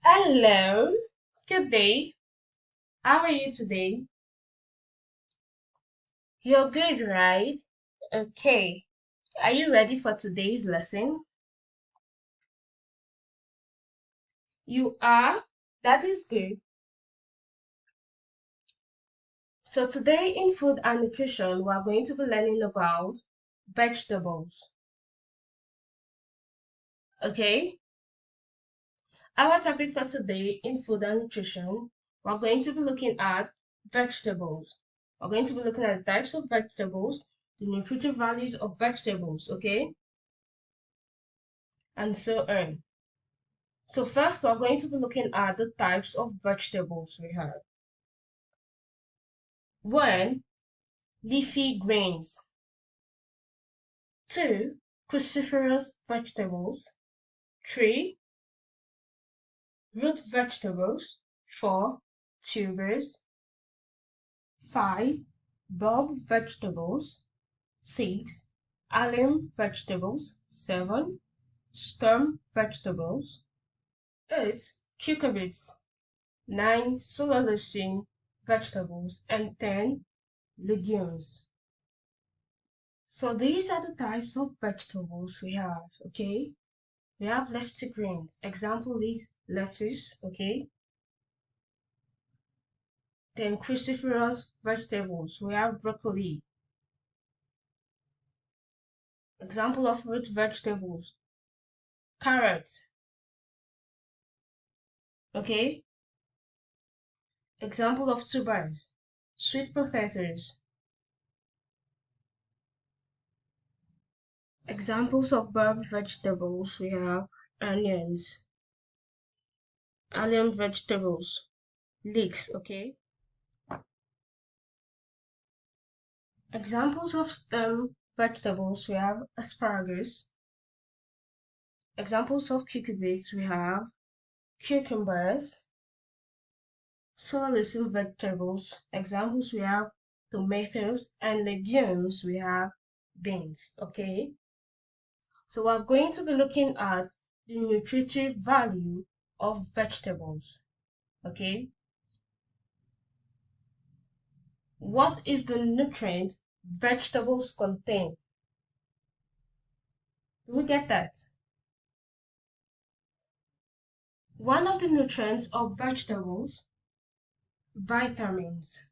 Hello, good day. How are you today? You're good, right? Okay. Are you ready for today's lesson? You are? That is good. So today in food and nutrition, we are going to be learning about vegetables. Okay? Our topic for today in food and nutrition, we're going to be looking at vegetables. We're going to be looking at the types of vegetables, the nutritive values of vegetables, okay? And so on. So first, we're going to be looking at the types of vegetables we have. One, leafy greens. Two, cruciferous vegetables. Three, root vegetables. Four, tubers. Five, bulb vegetables. Six, allium vegetables. Seven, stem vegetables. Eight, cucurbits. Nine, solanacea vegetables. And 10, legumes. So these are the types of vegetables we have, okay? We have leafy greens. Example is lettuce, okay? Then cruciferous vegetables. We have broccoli. Example of root vegetables. Carrots, okay? Example of tubers. Sweet potatoes. Examples of bulb vegetables. We have onions, allium vegetables, leeks, okay? Examples of stem vegetables, we have asparagus. Examples of cucurbits, we have cucumbers. Solar vegetables, examples, we have tomatoes. And legumes, we have beans, okay? So we're going to be looking at the nutritive value of vegetables, okay? What is the nutrient vegetables contain? Do we get that? One of the nutrients of vegetables, vitamins.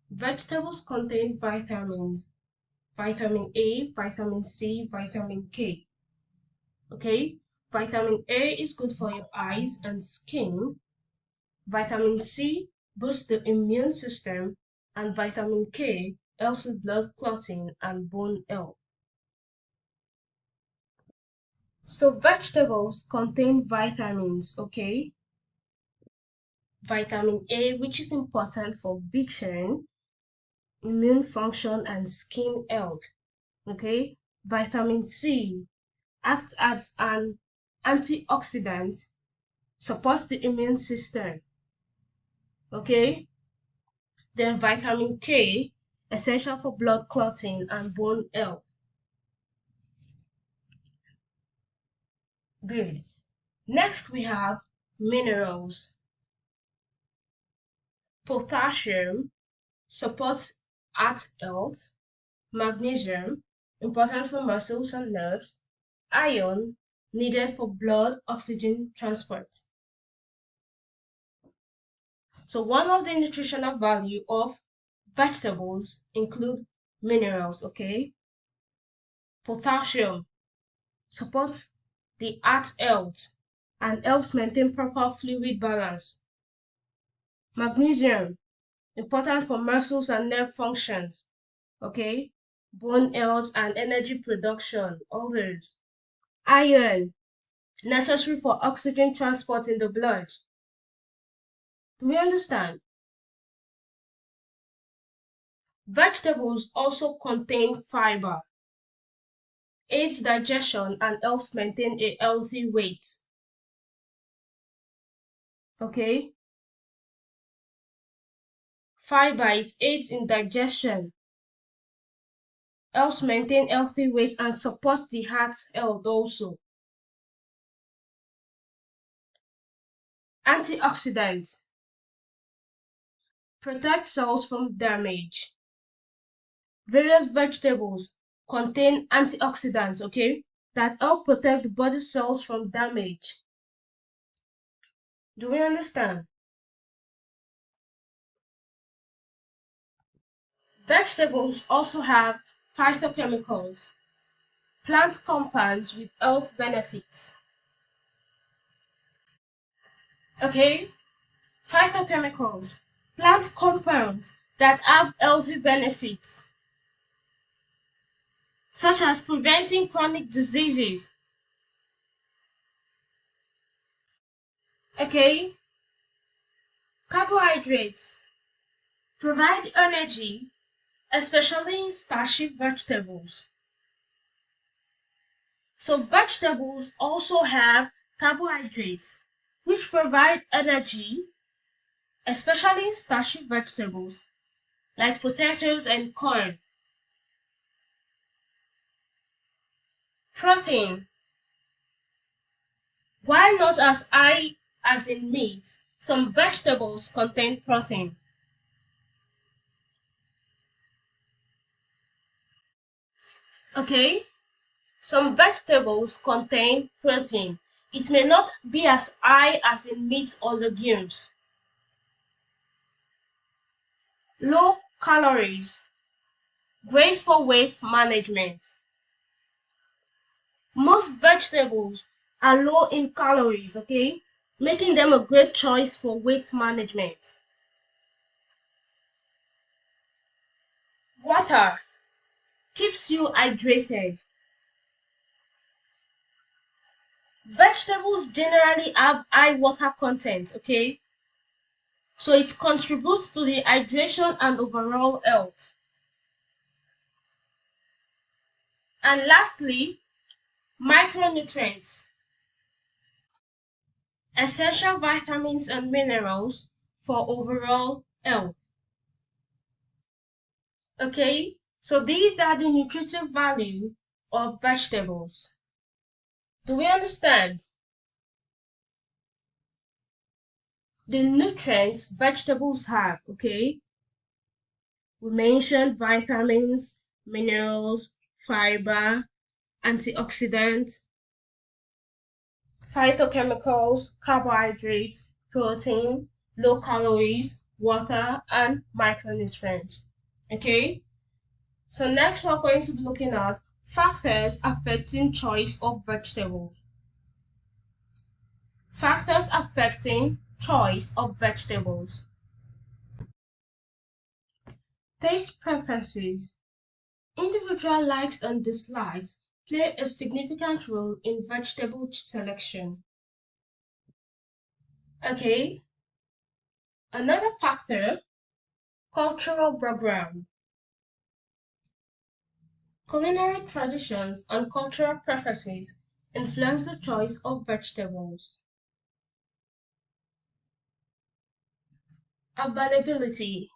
Vegetables contain vitamins, vitamin A, vitamin C, vitamin K. Okay? Vitamin A is good for your eyes and skin. Vitamin C boosts the immune system, and vitamin K helps with blood clotting and bone health. So vegetables contain vitamins, okay? Vitamin A, which is important for vision, immune function, and skin health. Okay, vitamin C acts as an antioxidant, supports the immune system. Okay, then vitamin K, essential for blood clotting and bone health. Good. Next, we have minerals. Potassium supports heart health. Magnesium, important for muscles and nerves. Iron, needed for blood oxygen transport. So one of the nutritional value of vegetables include minerals, okay? Potassium supports the heart health and helps maintain proper fluid balance. Magnesium, important for muscles and nerve functions, okay? Bone health and energy production, all those. Iron, necessary for oxygen transport in the blood. Do we understand? Vegetables also contain fiber, aids digestion and helps maintain a healthy weight. Okay? Fiber is aids in digestion, helps maintain healthy weight and supports the heart health also. Antioxidants protect cells from damage. Various vegetables contain antioxidants, okay, that help protect the body cells from damage. Do we understand? Vegetables also have phytochemicals, plant compounds with health benefits. Okay? Phytochemicals, plant compounds that have healthy benefits, such as preventing chronic diseases. Okay? Carbohydrates provide energy, especially in starchy vegetables. So vegetables also have carbohydrates, which provide energy, especially in starchy vegetables like potatoes and corn. Protein, while not as high as in meat, some vegetables contain protein. Okay? Some vegetables contain protein. It may not be as high as in meat or legumes. Low calories, great for weight management. Most vegetables are low in calories, okay? Making them a great choice for weight management. Water keeps you hydrated. Vegetables generally have high water content, okay? So it contributes to the hydration and overall health. And lastly, micronutrients, essential vitamins and minerals for overall health. Okay, so these are the nutritive value of vegetables. Do we understand? The nutrients vegetables have, okay? We mentioned vitamins, minerals, fiber, antioxidants, phytochemicals, carbohydrates, protein, low calories, water, and micronutrients. Okay? So next we're going to be looking at factors affecting choice of vegetables. Factors affecting choice of vegetables. Taste preferences. Individual likes and dislikes play a significant role in vegetable selection. Okay, another factor, cultural background. Culinary traditions and cultural preferences influence the choice of vegetables. Availability.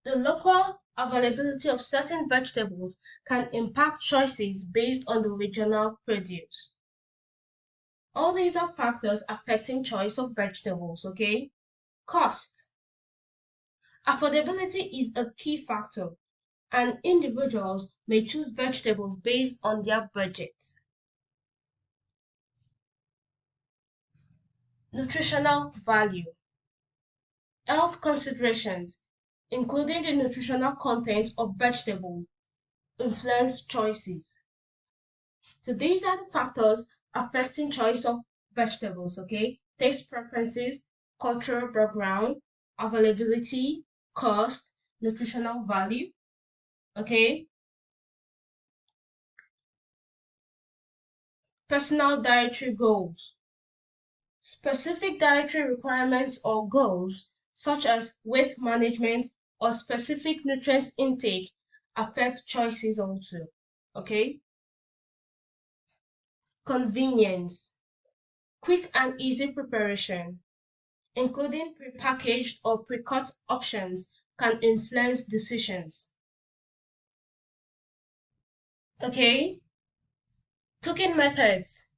The local availability of certain vegetables can impact choices based on the regional produce. All these are factors affecting choice of vegetables, okay? Cost. Affordability is a key factor, and individuals may choose vegetables based on their budgets. Nutritional value. Health considerations, including the nutritional content of vegetables, influence choices. So these are the factors affecting choice of vegetables, okay? Taste preferences, cultural background, availability, cost, nutritional value, okay? Personal dietary goals. Specific dietary requirements or goals, such as weight management or specific nutrient intake, affect choices also, okay? Convenience. Quick and easy preparation, including prepackaged or pre-cut options, can influence decisions. Okay? Cooking methods.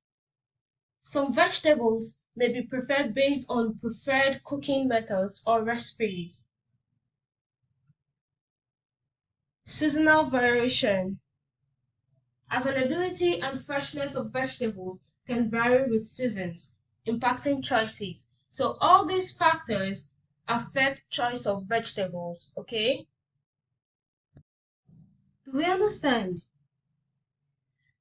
Some vegetables may be preferred based on preferred cooking methods or recipes. Seasonal variation. Availability and freshness of vegetables can vary with seasons, impacting choices. So all these factors affect choice of vegetables, okay? Do we understand?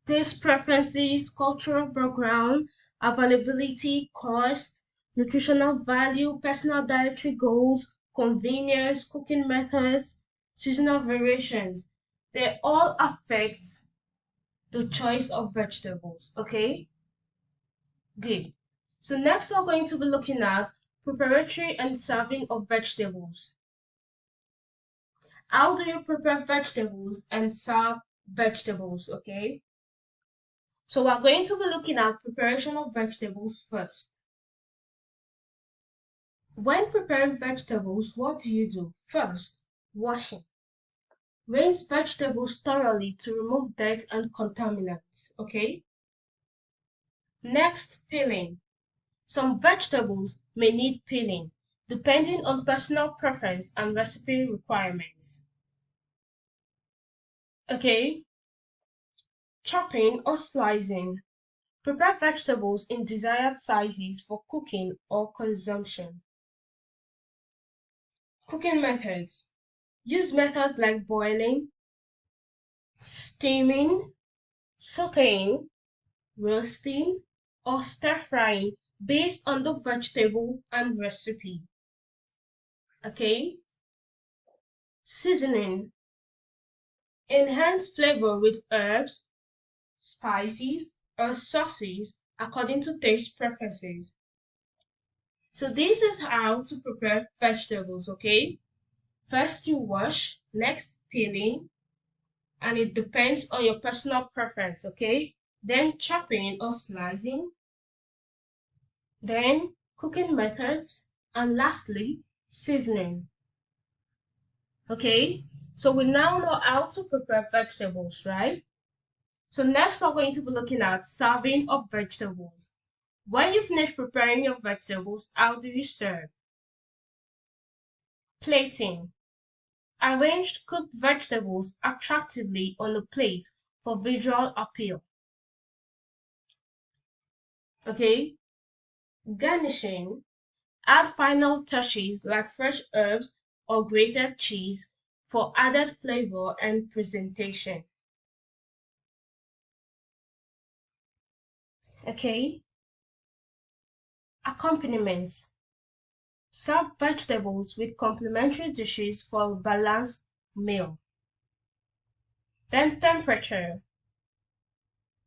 Taste preferences, cultural background, availability, cost, nutritional value, personal dietary goals, convenience, cooking methods, seasonal variations. They all affect the choice of vegetables, okay? Good. So next we're going to be looking at preparatory and serving of vegetables. How do you prepare vegetables and serve vegetables, okay? So we're going to be looking at preparation of vegetables first. When preparing vegetables, what do you do? First, washing. Rinse vegetables thoroughly to remove dirt and contaminants, okay? Next, peeling. Some vegetables may need peeling, depending on personal preference and recipe requirements. Okay, chopping or slicing. Prepare vegetables in desired sizes for cooking or consumption. Cooking methods. Use methods like boiling, steaming, sauteing, roasting, or stir frying based on the vegetable and recipe. Okay, seasoning. Enhance flavor with herbs, spices, or sauces according to taste preferences. So this is how to prepare vegetables, okay? First you wash, next peeling, and it depends on your personal preference, okay? Then chopping or slicing, then cooking methods, and lastly, seasoning. Okay? So we now know how to prepare vegetables, right? So next we're going to be looking at serving of vegetables. When you finish preparing your vegetables, how do you serve? Plating. Arrange cooked vegetables attractively on a plate for visual appeal. Okay? Garnishing. Add final touches like fresh herbs or grated cheese for added flavor and presentation. Okay? Accompaniments. Serve vegetables with complementary dishes for a balanced meal. Then temperature.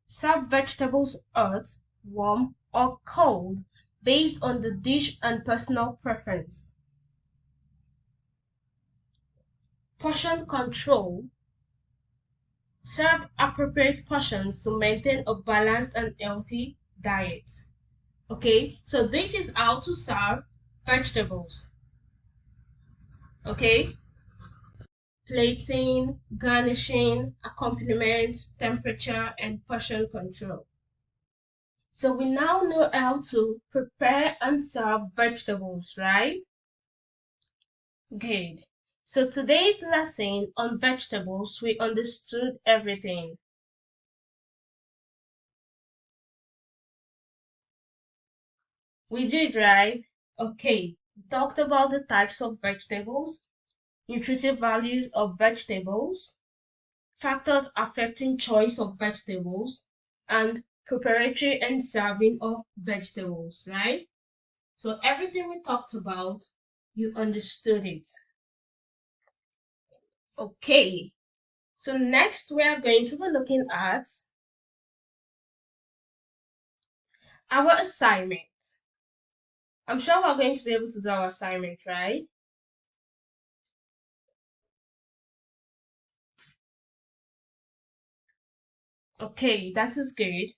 Serve vegetables hot, warm, or cold based on the dish and personal preference. Portion control. Serve appropriate portions to maintain a balanced and healthy diet. Okay, so this is how to serve vegetables. Okay, plating, garnishing, accompaniments, temperature, and portion control. So we now know how to prepare and serve vegetables, right? Good. So today's lesson on vegetables, we understood everything. We did, right? Okay. We talked about the types of vegetables, nutritive values of vegetables, factors affecting choice of vegetables, and preparatory and serving of vegetables, right? So everything we talked about, you understood it. Okay. So next we are going to be looking at our assignment. I'm sure we're going to be able to do our assignment, right? Okay, that is good.